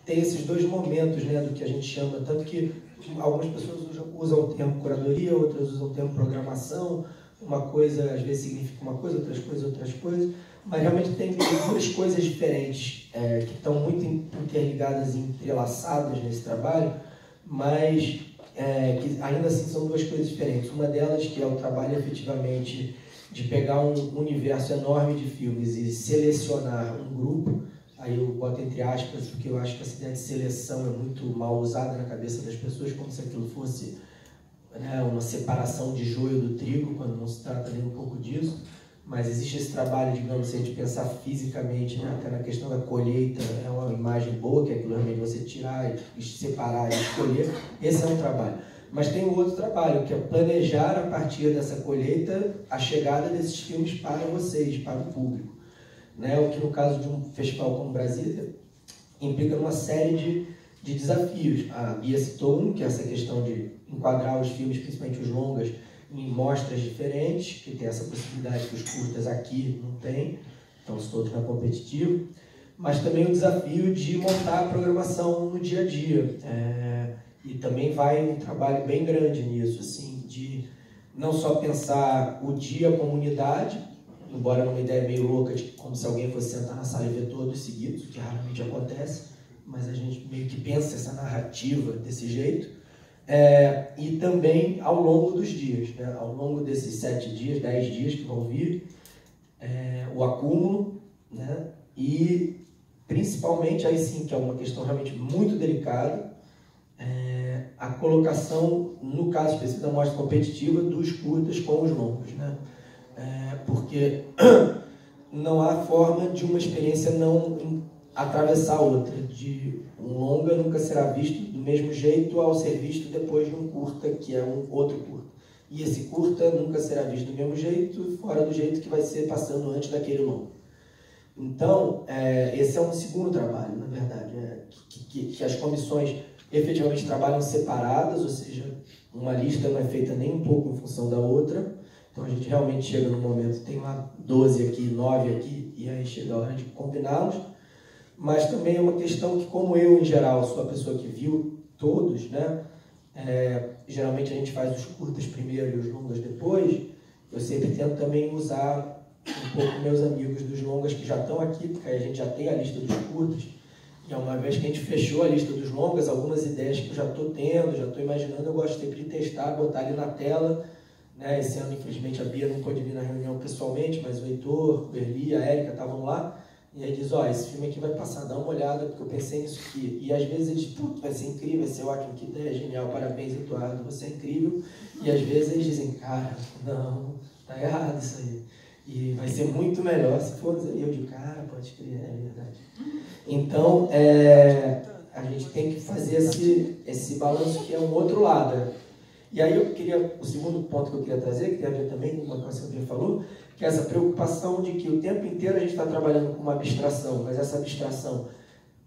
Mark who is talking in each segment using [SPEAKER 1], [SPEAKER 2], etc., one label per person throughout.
[SPEAKER 1] tem esses dois momentos, né, do que a gente chama, tanto que algumas pessoas usam o termo curadoria, outras usam o termo programação, uma coisa às vezes significa uma coisa, outras coisas, mas realmente tem duas coisas diferentes que estão muito interligadas e entrelaçadas nesse trabalho, mas que ainda assim são duas coisas diferentes. Uma delas que é o trabalho efetivamente de pegar um universo enorme de filmes e selecionar um grupo. Aí eu boto entre aspas, porque eu acho que essa ideia de seleção é muito mal usada na cabeça das pessoas, como se aquilo fosse, né, uma separação de joio do trigo, quando não se trata nem um pouco disso. Mas existe esse trabalho, digamos, se a gente pensar fisicamente, né, até na questão da colheita, é uma imagem boa, que é aquilo realmente você tirar e separar e escolher. Esse é um trabalho. Mas tem um outro trabalho, que é planejar a partir dessa colheita a chegada desses filmes para vocês, para o público. Né? O que no caso de um festival como Brasília implica uma série de desafios. A Bia citou um, que é essa questão de enquadrar os filmes, principalmente os longas, em mostras diferentes, que tem essa possibilidade que os curtas aqui não têm, estão todos na competitiva, mas também o desafio de montar a programação no dia a dia. E também vai um trabalho bem grande nisso, assim, de não só pensar o dia como unidade, embora numa ideia meio louca, de como se alguém fosse sentar na sala e ver todos seguidos, o que raramente acontece, mas a gente meio que pensa essa narrativa desse jeito, e também ao longo dos dias, né? Ao longo desses 7 dias, 10 dias que vão vir, o acúmulo, né? E principalmente, aí sim, que é uma questão realmente muito delicada, a colocação, no caso específico da mostra competitiva, dos curtas com os longos, né? Porque não há forma de uma experiência não atravessar a outra. De um longa nunca será visto do mesmo jeito ao ser visto depois de um curta, que é um outro curta. E esse curta nunca será visto do mesmo jeito, fora do jeito que vai ser passando antes daquele longo. Então, esse é um segundo trabalho, na verdade, que as comissões efetivamente trabalham separadas, ou seja, uma lista não é feita nem um pouco em função da outra. Então a gente realmente chega no momento, tem lá 12 aqui, 9 aqui, e aí chega a hora de combiná-los. Mas também é uma questão que, como eu, em geral, sou a pessoa que viu todos, né? Geralmente a gente faz os curtas primeiro e os longas depois. Eu sempre tento também usar um pouco meus amigos dos longas que já estão aqui, porque aí a gente já tem a lista dos curtas. E uma vez que a gente fechou a lista dos longas, algumas ideias que eu já estou tendo, já estou imaginando, eu gosto sempre de testar, botar ali na tela. Né? Esse ano, infelizmente, a Bia não pôde vir na reunião pessoalmente, mas o Heitor, o Erli, a Érica estavam lá. E aí diz, esse filme aqui vai passar, dá uma olhada, porque eu pensei nisso aqui. E às vezes eles, vai ser incrível, vai ser ótimo, que ideia genial, parabéns, Eduardo, você é incrível. E às vezes eles dizem, cara, não, tá errado isso aí. E vai ser muito melhor se for. E eu digo, cara, pode crer, é verdade. Então, a gente tem que fazer esse balanço que é um outro lado. E aí o segundo ponto que eu queria trazer, que tem a ver também com uma coisa que a Bia falou, que é essa preocupação de que o tempo inteiro a gente está trabalhando com uma abstração, mas essa abstração,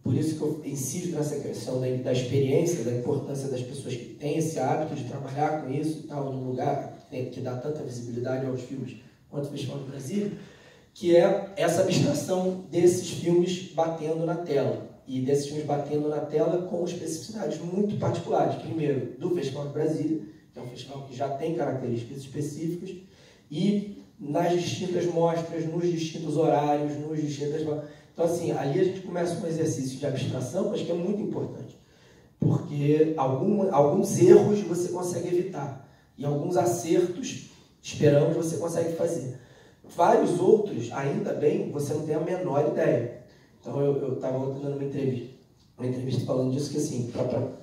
[SPEAKER 1] por isso que eu insisto nessa questão da experiência, da importância das pessoas que têm esse hábito de trabalhar com isso e tal, num lugar que dá tanta visibilidade aos filmes quanto o Festival de Brasília, que é essa abstração desses filmes batendo na tela. E desses filmes batendo na tela com especificidades muito particulares. Primeiro, do Festival de Brasília, que é um festival que já tem características específicas, e nas distintas mostras, nos distintos horários, nos distintas... Então, assim, ali a gente começa um exercício de abstração, mas que é muito importante, porque alguns erros você consegue evitar, e alguns acertos, esperamos, você consegue fazer. Vários outros, ainda bem, você não tem a menor ideia. Então, eu estava dando uma entrevista falando disso, que assim,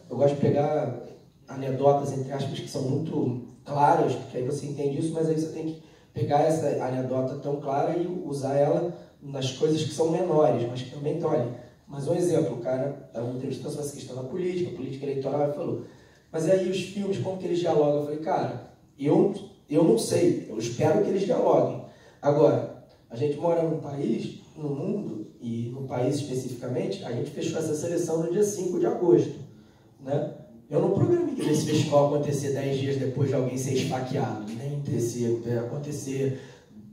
[SPEAKER 1] eu gosto de pegar anedotas, entre aspas, que são muito claras, porque aí você entende isso, mas aí você tem que pegar essa anedota tão clara e usar ela nas coisas que são menores, mas que também estão ali. Mas um exemplo, o cara estava entrevistando sobre essa questão da política eleitoral, e falou, mas aí os filmes, como que eles dialogam? Eu falei, cara, eu não sei, eu espero que eles dialoguem. Agora, a gente mora num país, no mundo, e no país especificamente, a gente fechou essa seleção no dia 5 de agosto. Né? Eu não programei que esse festival acontecer 10 dias depois de alguém ser esfaqueado, nem acontecer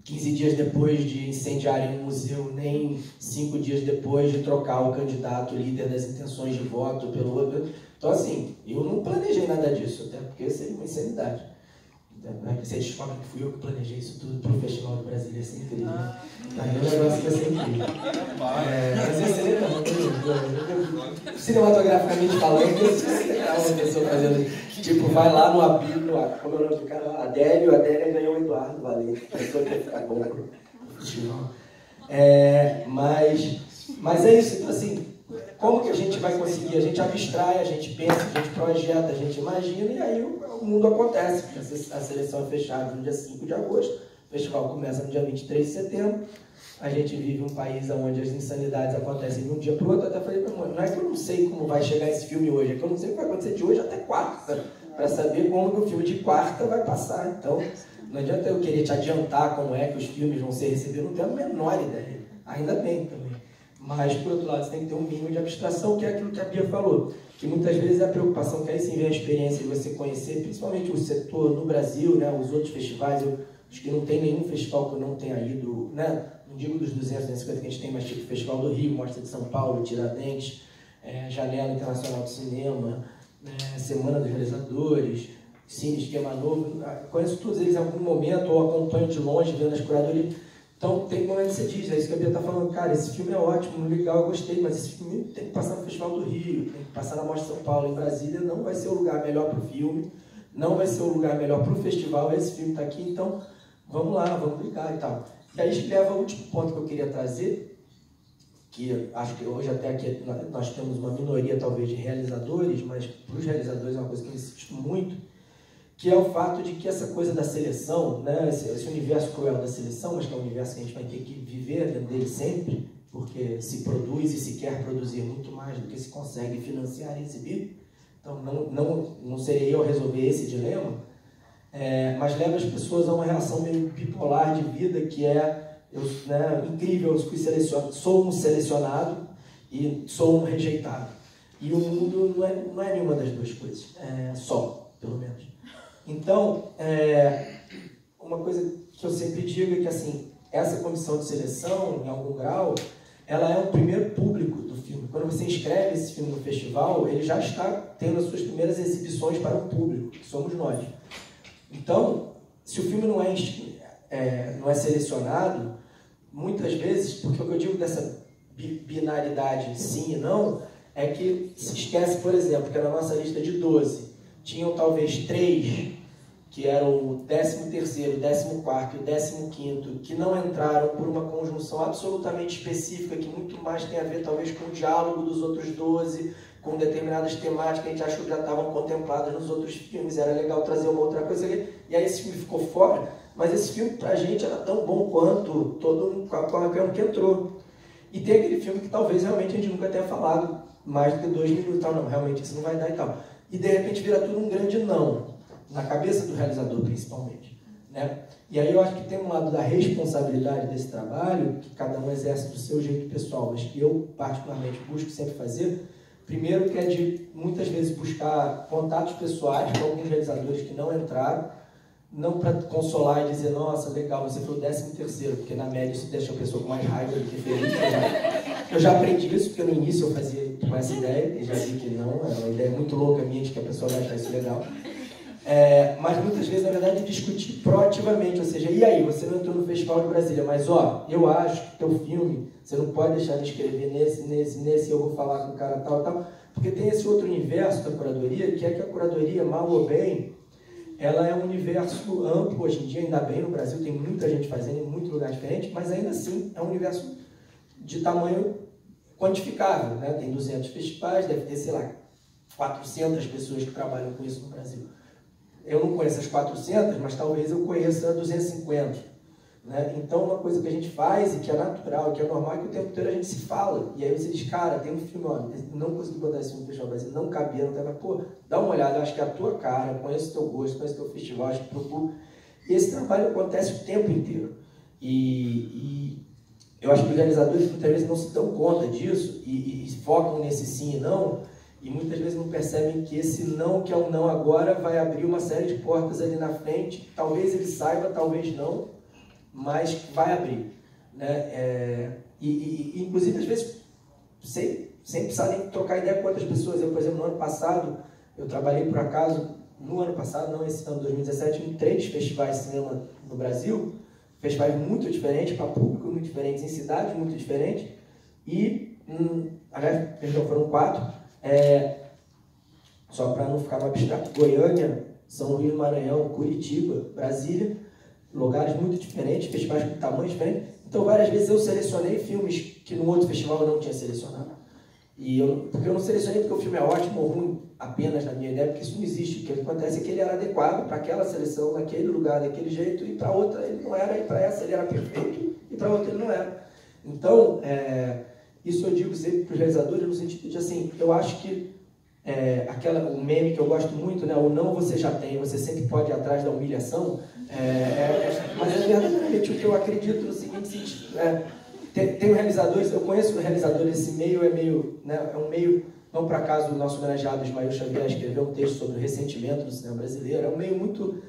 [SPEAKER 1] 15 dias depois de incendiarem um museu, nem 5 dias depois de trocar o candidato líder das intenções de voto pelo outro. Então, assim, eu não planejei nada disso, até porque seria uma insanidade. Você descobre que fui eu que planejei isso tudo para o Festival do Brasil, ia ser incrível. Aí o negócio vai ser incrível. Mas ia ser legal, cinematograficamente falando, ia ser legal uma pessoa fazendo. Tipo, vai lá no Abílio, como é o nome do cara? Adélio ganhou o Eduardo Valente. A pessoa quer ficar bom pro festival. Mas é isso, então assim, como que a gente vai conseguir? A gente abstrai, a gente pensa, a gente projeta, a gente imagina, e aí o mundo acontece. A seleção é fechada no dia 5 de agosto, o festival começa no dia 23 de setembro, a gente vive um país onde as insanidades acontecem de um dia para o outro. Eu até falei para mãe, não é que eu não sei como vai chegar esse filme hoje, é que eu não sei o que vai acontecer de hoje até quarta, para saber como que o filme de quarta vai passar. Então, não adianta eu querer te adiantar como é que os filmes vão ser recebidos, eu não tenho a menor ideia. Ainda bem também. Mas, por outro lado, você tem que ter um mínimo de abstração, que é aquilo que a Bia falou, que muitas vezes é a preocupação que aí sim vem a experiência de você conhecer, principalmente o setor no Brasil, né, os outros festivais. Eu acho que não tem nenhum festival que eu não tenha ido, né, não digo dos 200, 250 que a gente tem, mas tipo o Festival do Rio, Mostra de São Paulo, Tiradentes, Janela Internacional de Cinema, Semana dos Realizadores, Cine Esquema Novo. Conheço todos eles em algum momento, ou acompanho de longe, vendo as curadorias. Então, tem momentos que você diz, é isso que a Bia está falando, cara, esse filme é ótimo, legal, eu gostei, mas esse filme tem que passar no Festival do Rio, tem que passar na Mostra de São Paulo, em Brasília, não vai ser o lugar melhor para o filme, não vai ser o lugar melhor para o festival, esse filme está aqui, então vamos lá, vamos brigar e tal. E aí isso leva ao último ponto que eu queria trazer, que acho que hoje até aqui nós temos uma minoria talvez de realizadores, mas para os realizadores é uma coisa que eu insisto muito, que é o fato de que essa coisa da seleção, né, esse universo cruel da seleção, mas que é um universo que a gente vai ter que viver dentro dele sempre, porque se produz e se quer produzir muito mais do que se consegue financiar e exibir. Então não serei eu a resolver esse dilema, mas leva as pessoas a uma reação meio bipolar de vida, que incrível, eu sou um selecionado e sou um rejeitado. E o mundo não é nenhuma das duas coisas, só, pelo menos. Então, uma coisa que eu sempre digo é que assim, essa comissão de seleção, em algum grau, ela é o primeiro público do filme. Quando você inscreve esse filme no festival, ele já está tendo as suas primeiras exibições para o público, que somos nós. Então, se o filme não é selecionado, muitas vezes, porque o que eu digo dessa binaridade sim e não, é que se esquece, por exemplo, que na nossa lista de 12, tinham talvez 3, que eram o 13º, o 14º e o 15º, que não entraram por uma conjunção absolutamente específica, que muito mais tem a ver talvez com o diálogo dos outros 12, com determinadas temáticas que a gente achou que já estavam contempladas nos outros filmes, era legal trazer uma outra coisa ali, e aí esse filme ficou fora, mas esse filme pra gente era tão bom quanto qualquer um que entrou. E tem aquele filme que talvez realmente a gente nunca tenha falado mais do que 2 minutos, tal, não, realmente isso não vai dar e tal. E de repente vira tudo um grande não, na cabeça do realizador principalmente, né? E aí eu acho que tem um lado da responsabilidade desse trabalho, que cada um exerce do seu jeito pessoal, mas que eu particularmente busco sempre fazer. Primeiro, que é de muitas vezes buscar contatos pessoais com alguns realizadores que não entraram, não para consolar e dizer, nossa, legal, você foi o 13º, porque na média isso deixa a pessoa com mais raiva do que feliz. Eu já aprendi isso, porque no início eu fazia com essa ideia, e já vi que não, é uma ideia muito louca minha de que a pessoa vai achar isso legal. Mas muitas vezes, na verdade, discutir proativamente, ou seja, e aí, você não entrou no Festival de Brasília, mas ó, eu acho que teu filme, você não pode deixar de escrever nesse, eu vou falar com o cara tal, porque tem esse outro universo da curadoria, que é que a curadoria, mal ou bem, ela é um universo amplo hoje em dia, ainda bem no Brasil, tem muita gente fazendo em muitos lugares diferentes, mas ainda assim é um universo de tamanho quantificável, né? Tem 200 festivais, deve ter, sei lá, 400 pessoas que trabalham com isso no Brasil. Eu não conheço as 400, mas talvez eu conheça 250. Né? Então, uma coisa que a gente faz e que é natural, que é normal, é que o tempo inteiro a gente se fala. E aí você diz, cara, tem um filme, ó, não consegui botar esse filme no Festival Brasil, não cabia, não tem, mas, pô, dá uma olhada, eu acho que é a tua cara, conheço o teu gosto, conheço o teu festival, acho que procuro. E esse trabalho acontece o tempo inteiro. E eu acho que os realizadores muitas vezes não se dão conta disso e focam nesse sim e não, e muitas vezes não percebem que esse não, que é um não agora, vai abrir uma série de portas ali na frente. Talvez ele saiba, talvez não, mas vai abrir, né? Inclusive, às vezes, sem precisar nem trocar ideia com outras pessoas. Eu, por exemplo, no ano passado, eu trabalhei por acaso, no ano passado, não esse ano, 2017, em 3 festivais de cinema no Brasil, festivais muito diferentes, para públicos muito diferentes, em cidades muito diferentes, e, aliás, perdão, foram 4, só para não ficar no abstrato: Goiânia, São Luís do Maranhão, Curitiba, Brasília, lugares muito diferentes, festivais com tamanho diferente. Então, várias vezes eu selecionei filmes que no outro festival eu não tinha selecionado. Porque eu não selecionei porque o filme é ótimo ou ruim apenas na minha ideia, porque isso não existe. O que acontece é que ele era adequado para aquela seleção, naquele lugar, daquele jeito, e para outra ele não era, e para essa ele era perfeito, e para outra ele não era. Então, isso eu digo sempre para os realizadores, no sentido de, assim, eu acho que o meme que eu gosto muito, né, o não você já tem, você sempre pode ir atrás da humilhação, mas é verdadeiramente o que eu acredito no seguinte sentido. Tenho realizadores, eu conheço realizadores, esse meio é meio, né, é um meio, não por acaso o nosso homenageado Ismael Xavier escreveu um texto sobre o ressentimento do cinema brasileiro, é um meio muito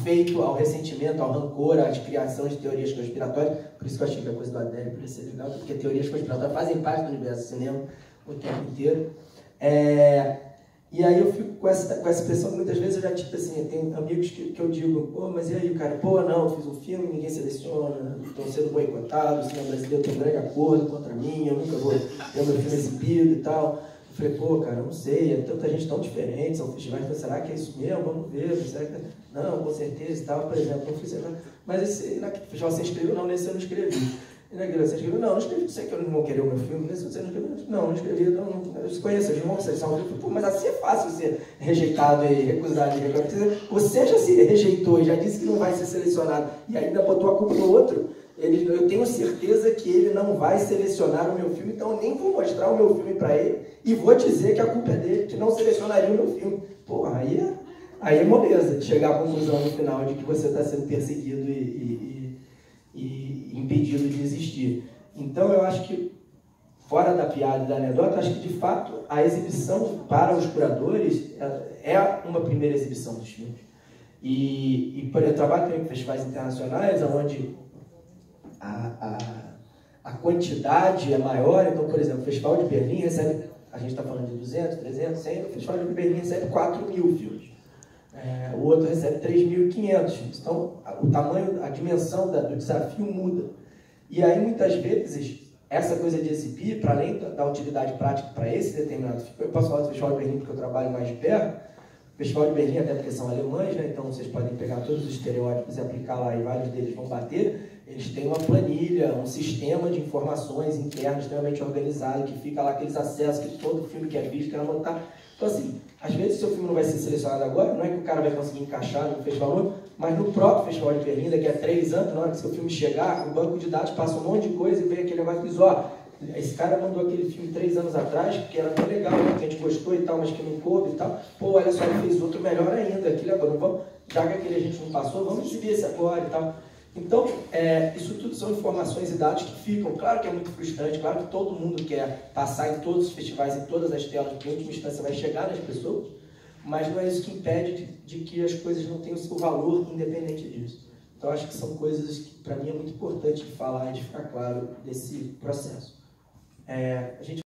[SPEAKER 1] feito ao ressentimento, ao rancor, à criação de teorias conspiratórias. Por isso que eu achei que a coisa do Adélio podia ser legal, porque teorias conspiratórias fazem parte do universo do cinema o tempo inteiro. E aí eu fico com essa impressão que muitas vezes eu já, tipo assim, tem amigos que eu digo: pô, mas e aí, cara? Pô, não, eu fiz um filme, ninguém seleciona, estão sendo boicotados, o cinema brasileiro tem um grande acordo contra mim, eu nunca vou ter meu filme exibido e tal. Eu falei: pô, cara, eu não sei, é tanta gente tão diferente, são festivais, então, será que é isso mesmo? Vamos ver, será que... Não, com certeza e tal, por exemplo, não fiz nada. Mas naquele festival você escreveu? Não, nesse eu não escrevi. E naquele você escreveu? Não, não escrevi, sei que eu não vou querer o meu filme, nesse você não escreveu? Não escrevi, eu se conheço, eu vou selecionar um filme. Pô, mas assim é fácil ser rejeitado e recusado. Você já se rejeitou e já disse que não vai ser selecionado, e ainda botou a culpa no outro. Eu tenho certeza que ele não vai selecionar o meu filme, então eu nem vou mostrar o meu filme para ele e vou dizer que a culpa é dele, que não selecionaria o meu filme. Pô, aí é moleza de chegar à conclusão no final de que você está sendo perseguido e impedido de existir. Então eu acho que, fora da piada e da anedota, acho que de fato a exibição para os curadores é uma primeira exibição dos filmes. Eu trabalho também com festivais internacionais, onde a quantidade é maior. Então, por exemplo, o Festival de Berlim recebe, a gente está falando de 200, 300, 100, o Festival de Berlim recebe 4.000 filmes. O outro recebe 3.500 filmes. Então, o tamanho, a dimensão do desafio muda. E aí, muitas vezes, essa coisa de exibir, para além da utilidade prática para esse determinado filme, eu posso falar do Festival de Berlim porque eu trabalho mais de perto. O Festival de Berlim, até porque são alemães, né? Então vocês podem pegar todos os estereótipos e aplicar lá, e vários deles vão bater. Eles têm uma planilha, um sistema de informações internas extremamente organizado, que fica lá aqueles acessos que todo filme que é visto quer anotar. Então, assim, às vezes o seu filme não vai ser selecionado agora, não é que o cara vai conseguir encaixar no festival novo, mas no próprio Festival de Berlim, daqui a 3 anos, na hora que seu filme chegar, o banco de dados passa um monte de coisa e vem aquele negócio que diz: ó, esse cara mandou aquele filme 3 anos atrás, que era tão legal, né, que a gente gostou e tal, mas que não coube e tal. Pô, olha só, ele fez outro melhor ainda, aquele agora, vamos, já que aquele a gente não passou, vamos exibir esse agora e tal. Então, isso tudo são informações e dados que ficam. Claro que é muito frustrante, claro que todo mundo quer passar em todos os festivais, em todas as telas, porque em última instância vai chegar nas pessoas, mas não é isso que impede de que as coisas não tenham o seu valor independente disso. Então, acho que são coisas que, para mim, é muito importante de falar e de ficar claro desse processo. A gente